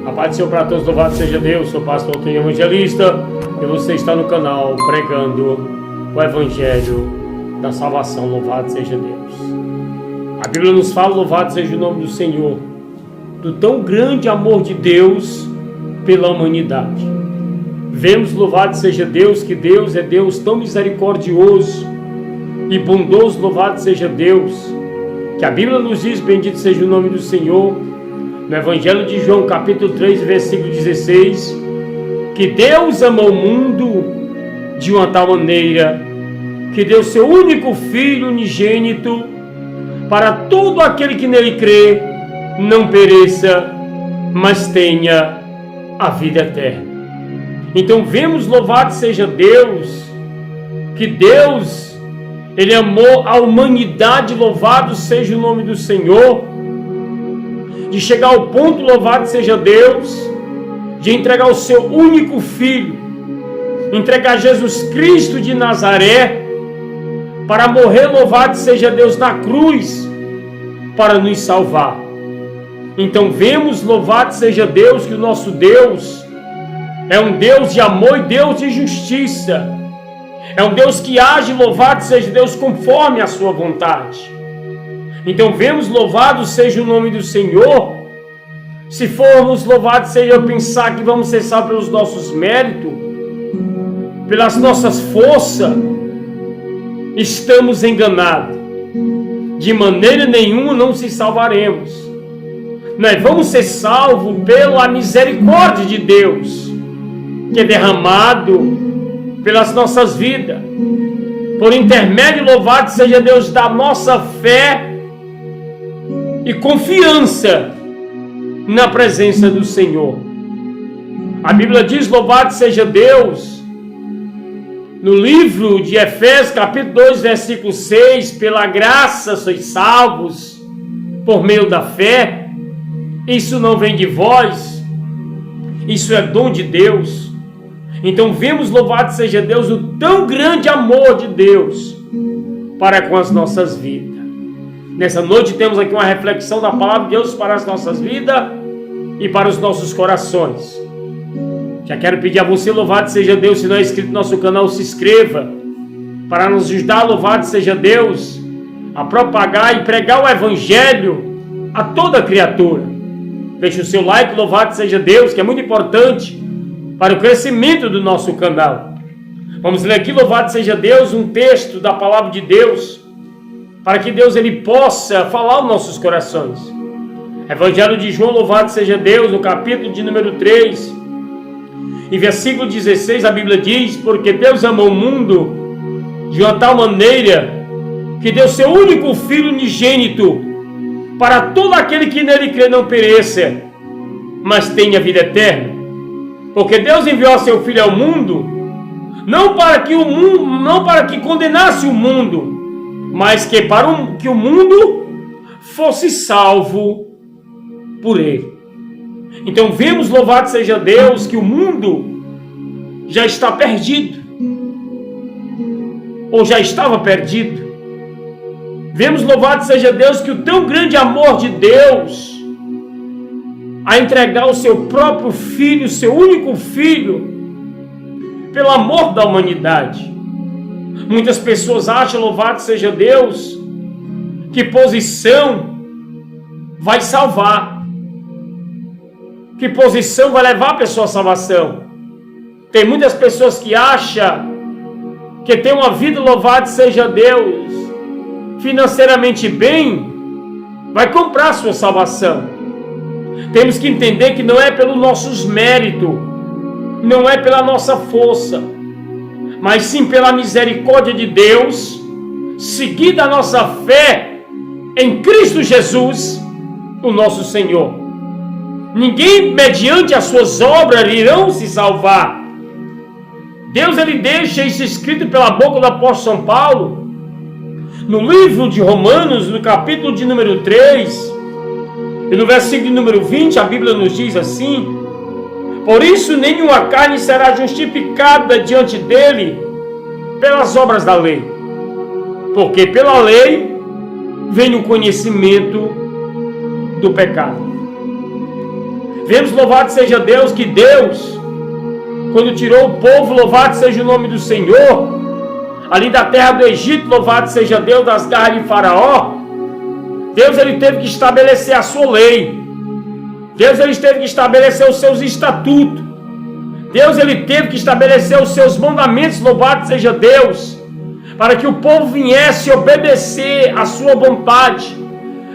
A paz do Senhor para todos, louvado seja Deus. Sou o pastor Antônio Evangelista e você está no canal pregando o Evangelho da salvação. Louvado seja Deus. A Bíblia nos fala, louvado seja o nome do Senhor, do tão grande amor de Deus pela humanidade. Vemos, louvado seja Deus, que Deus é Deus tão misericordioso e bondoso, louvado seja Deus, que a Bíblia nos diz, bendito seja o nome do Senhor, no Evangelho de João, capítulo 3, versículo 16, que Deus amou o mundo de uma tal maneira que deu seu único Filho unigênito para todo aquele que nele crê não pereça, mas tenha a vida eterna. Então vemos, louvado seja Deus, que Deus, Ele amou a humanidade, louvado seja o nome do Senhor, de chegar ao ponto, louvado seja Deus, de entregar o seu único Filho, entregar Jesus Cristo de Nazaré, para morrer, louvado seja Deus, na cruz, para nos salvar. Então vemos, louvado seja Deus, que o nosso Deus é um Deus de amor e Deus de justiça. É um Deus que age, louvado seja Deus, conforme a sua vontade. Então vemos, louvado seja o nome do Senhor. Se formos, louvado seja, pensar que vamos ser salvos pelos nossos méritos, pelas nossas forças, estamos enganados. De maneira nenhuma não se salvaremos. Nós vamos ser salvos pela misericórdia de Deus, que é derramado pelas nossas vidas, por intermédio, louvado seja Deus, da nossa fé e confiança na presença do Senhor. A Bíblia diz, louvado seja Deus, no livro de Efésios, capítulo 2, versículo 6, pela graça sois salvos por meio da fé. Isso não vem de vós, isso é dom de Deus. Então vemos, louvado seja Deus, o tão grande amor de Deus para com as nossas vidas. Nessa noite temos aqui uma reflexão da palavra de Deus para as nossas vidas e para os nossos corações. Já quero pedir a você, louvado seja Deus, se não é inscrito no nosso canal, se inscreva, para nos ajudar, louvado seja Deus, a propagar e pregar o Evangelho a toda criatura. Deixe o seu like, louvado seja Deus, que é muito importante para o crescimento do nosso canal. Vamos ler aqui, louvado seja Deus, um texto da palavra de Deus, para que Deus ele possa falar aos nossos corações. Evangelho de João, louvado seja Deus, no capítulo de número 3, em versículo 16, a Bíblia diz, porque Deus amou o mundo de uma tal maneira que deu seu único Filho unigênito para todo aquele que nele crê não pereça, mas tenha vida eterna. Porque Deus enviou seu Filho ao mundo, não para que condenasse o mundo, mas que para que o mundo fosse salvo por ele. Então vemos, louvado seja Deus, que o mundo já está perdido, ou já estava perdido. Vemos, louvado seja Deus, que o tão grande amor de Deus a entregar o seu próprio Filho, seu único Filho, pelo amor da humanidade. Muitas pessoas acham, louvado seja Deus, que posição vai salvar, que posição vai levar a pessoa à salvação. Tem muitas pessoas que acham que tem uma vida, louvado seja Deus, financeiramente bem, vai comprar a sua salvação. Temos que entender que não é pelos nossos méritos, não é pela nossa força, mas sim pela misericórdia de Deus, seguida a nossa fé em Cristo Jesus, o nosso Senhor. Ninguém, mediante as suas obras, irão se salvar. Deus ele deixa isso escrito pela boca do apóstolo São Paulo, no livro de Romanos, no capítulo de número 3, e no versículo de número 20, a Bíblia nos diz assim: por isso nenhuma carne será justificada diante dele pelas obras da lei, porque pela lei vem o conhecimento do pecado. Vemos, louvado seja Deus, que Deus, quando tirou o povo, louvado seja o nome do Senhor, ali da terra do Egito, louvado seja Deus, das garras de Faraó, Deus ele teve que estabelecer a sua lei. Deus ele teve que estabelecer os seus estatutos. Deus ele teve que estabelecer os seus mandamentos, louvado seja Deus, para que o povo viesse obedecer a sua vontade,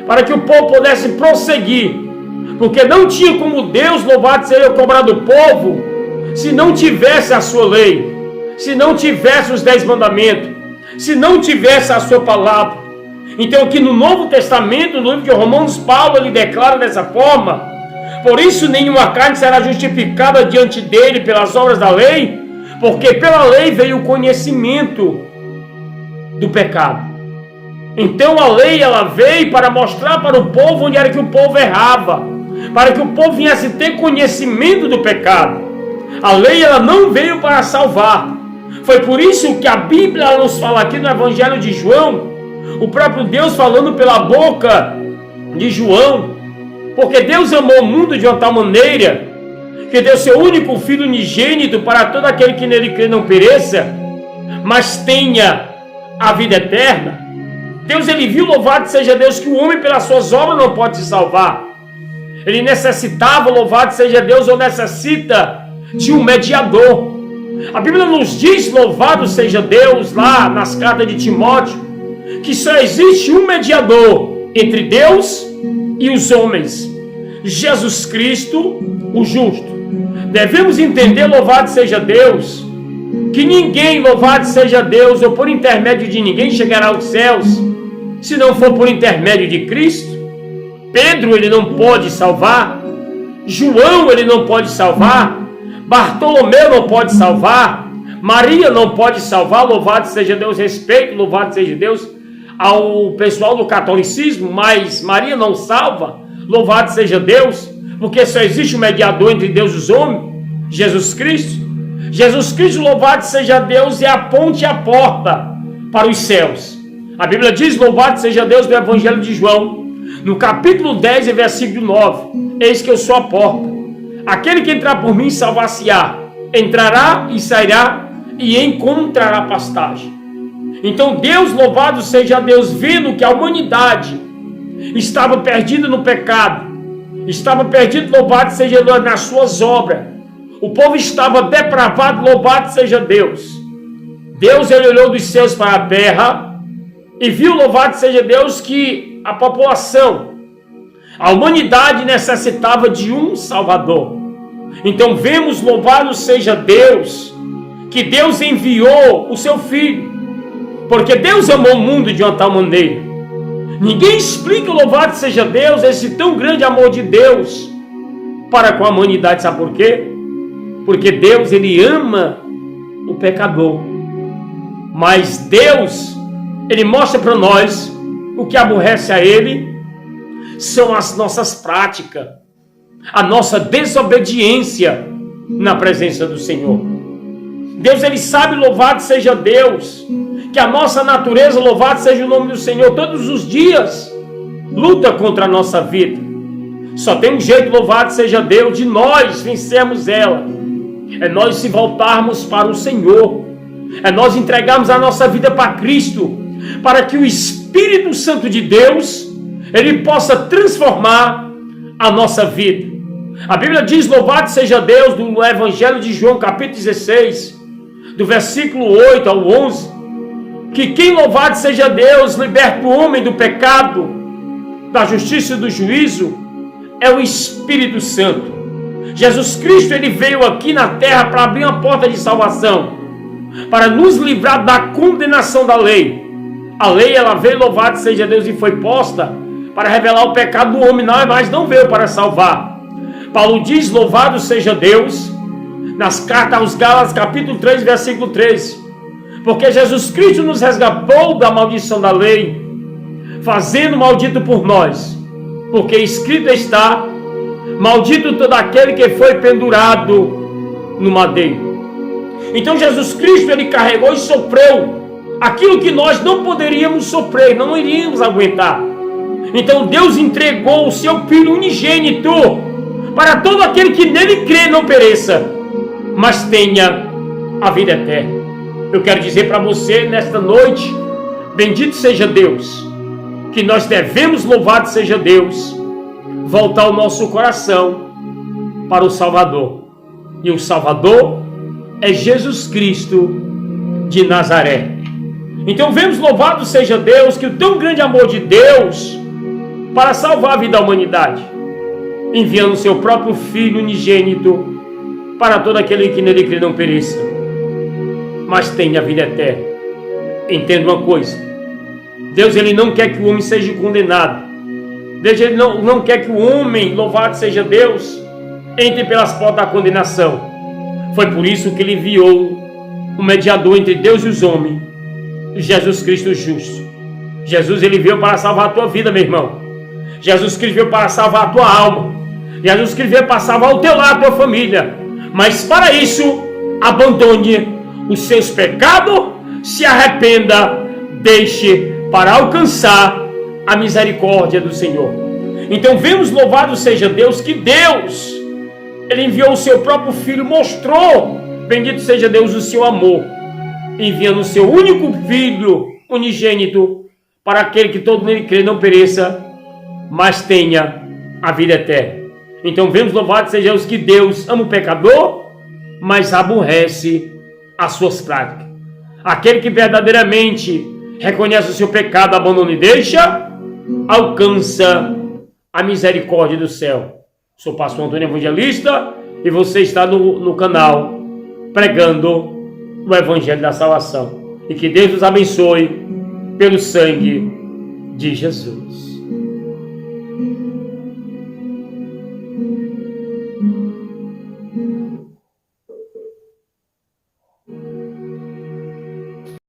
para que o povo pudesse prosseguir, porque não tinha como Deus, louvado seja, cobrar do povo, se não tivesse a sua lei, se não tivesse os 10 mandamentos, se não tivesse a sua palavra. Então aqui no Novo Testamento, no livro de Romanos, Paulo ele declara dessa forma: por isso nenhuma carne será justificada diante dele pelas obras da lei, porque pela lei veio o conhecimento do pecado. Então a lei ela veio para mostrar para o povo onde era que o povo errava, para que o povo viesse ter conhecimento do pecado. A lei ela não veio para salvar. Foi por isso que a Bíblia nos fala aqui no Evangelho de João, o próprio Deus falando pela boca de João, porque Deus amou o mundo de uma tal maneira que deu seu único Filho unigênito para todo aquele que nele crê não pereça, mas tenha a vida eterna. Deus ele viu, louvado seja Deus, que o homem pelas suas obras não pode se salvar. Ele necessitava, louvado seja Deus, ou necessita de um mediador. A Bíblia nos diz, louvado seja Deus, lá nas cartas de Timóteo, que só existe um mediador entre Deus e os homens, Jesus Cristo, o justo. Devemos entender, louvado seja Deus, que ninguém, louvado seja Deus, ou por intermédio de ninguém chegará aos céus, se não for por intermédio de Cristo. Pedro ele não pode salvar, João ele não pode salvar, Bartolomeu não pode salvar, Maria não pode salvar, louvado seja Deus, respeito, louvado seja Deus ao pessoal do catolicismo, mas Maria não salva, louvado seja Deus, porque só existe um mediador entre Deus e os homens, Jesus Cristo. Jesus Cristo, louvado seja Deus, é a ponte e a porta para os céus. A Bíblia diz, louvado seja Deus, no Evangelho de João, no capítulo 10 e versículo 9, eis que eu sou a porta. Aquele que entrar por mim salvar-se-á, entrará e sairá e encontrará pastagem. Então Deus, louvado seja Deus, vendo que a humanidade estava perdida no pecado, estava perdido, louvado seja Deus, nas suas obras, o povo estava depravado, louvado seja Deus. Deus ele olhou dos céus para a terra e viu, louvado seja Deus, que a população, a humanidade necessitava de um Salvador. Então vemos, louvado seja Deus, que Deus enviou o seu Filho, porque Deus amou o mundo de uma tal maneira. Ninguém explica, louvado seja Deus, esse tão grande amor de Deus para com a humanidade. Sabe por quê? Porque Deus ele ama o pecador, mas Deus ele mostra para nós o que aborrece a ele são as nossas práticas, a nossa desobediência na presença do Senhor. Deus ele sabe, louvado seja Deus, que a nossa natureza, louvado seja o nome do Senhor, todos os dias luta contra a nossa vida. Só tem um jeito, louvado seja Deus, de nós vencermos ela. É nós se voltarmos para o Senhor, é nós entregarmos a nossa vida para Cristo, para que o Espírito Santo de Deus ele possa transformar a nossa vida. A Bíblia diz, louvado seja Deus, no Evangelho de João, capítulo 16, do versículo 8 ao 11, que quem, louvado seja Deus, liberta o homem do pecado, da justiça e do juízo, é o Espírito Santo. Jesus Cristo ele veio aqui na terra para abrir uma porta de salvação, para nos livrar da condenação da lei. A lei ela veio, louvado seja Deus, e foi posta para revelar o pecado do homem, mas não veio para salvar. Paulo diz, louvado seja Deus, nas cartas aos Gálatas, capítulo 3, versículo 13, porque Jesus Cristo nos resgatou da maldição da lei, fazendo maldito por nós, porque escrito está, maldito todo aquele que foi pendurado no madeiro. Então Jesus Cristo ele carregou e sofreu aquilo que nós não poderíamos sofrer, não iríamos aguentar. Então Deus entregou o seu Filho unigênito para todo aquele que nele crê não pereça, mas tenha a vida eterna. Eu quero dizer para você nesta noite, bendito seja Deus, que nós devemos, louvado seja Deus, voltar o nosso coração para o Salvador. E o Salvador é Jesus Cristo de Nazaré. Então vemos, louvado seja Deus, que o tão grande amor de Deus para salvar a vida da humanidade, enviando o seu próprio Filho unigênito para todo aquele que nele crê não pereça, mas tenha a vida eterna. Entenda uma coisa: Deus ele não quer que o homem seja condenado. Deus ele não quer que o homem, louvado seja Deus, entre pelas portas da condenação. Foi por isso que ele enviou o mediador entre Deus e os homens, Jesus Cristo justo. Jesus ele veio para salvar a tua vida, meu irmão. Jesus Cristo veio para salvar a tua alma. Jesus Cristo veio para salvar o teu lar, a tua família. Mas para isso, abandone os seus pecados, se arrependa, deixe para alcançar a misericórdia do Senhor. Então vemos, louvado seja Deus, que Deus ele enviou o seu próprio Filho, mostrou, bendito seja Deus, o seu amor, enviando o seu único Filho unigênito para aquele que todo nele crê não pereça, mas tenha a vida eterna. Então vemos, louvado seja Deus, que Deus ama o pecador, mas aborrece as suas práticas. Aquele que verdadeiramente reconhece o seu pecado, abandona e deixa, alcança a misericórdia do céu. Sou o pastor Antônio Evangelista e você está no canal pregando o Evangelho da Salvação. E que Deus nos abençoe pelo sangue de Jesus.